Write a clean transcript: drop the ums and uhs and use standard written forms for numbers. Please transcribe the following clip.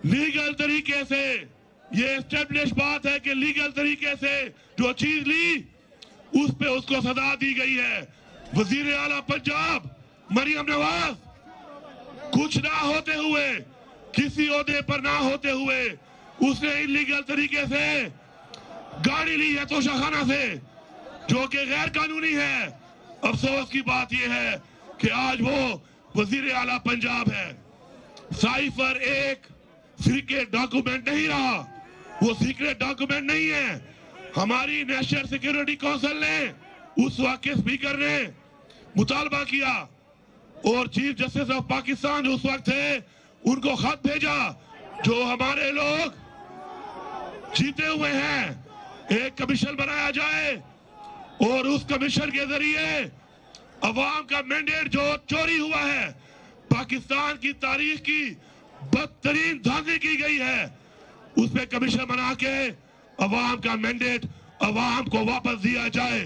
Legal तरीके से ये एस्टेब्लिश बात है कि लीगल तरीके से जो चीज ली उस पे उसको सजा दी गई है। वजीर आला पंजाब मरियम नवाज कुछ ना होते हुए, किसी ओहदे पर ना होते हुए उसने इलीगल तरीके से गाड़ी ली है तोशाखाना से, जो कि गैर कानूनी है। अफसोस की बात यह है कि आज वो वजीर आला पंजाब है। साइफर एक सीक्रेट डॉक्यूमेंट नहीं रहा, वो सीक्रेट डॉक्यूमेंट नहीं है। हमारी नेशनल सिक्योरिटी काउंसिल ने उस वक्त के स्पीकर ने मुतालबा किया और चीफ जस्टिस ऑफ पाकिस्तान उस वक्त थे, उनको खत भेजा जो हमारे लोग जीते हुए हैं, एक कमीशन बनाया जाए और उस कमीशन के जरिए अवाम का मैंडेट जो चोरी हुआ है, पाकिस्तान की तारीख की बदतरीन धांधली की गई है, उस पे कमीशन बना के अवाम का मैंडेट अवाम को वापस दिया जाए।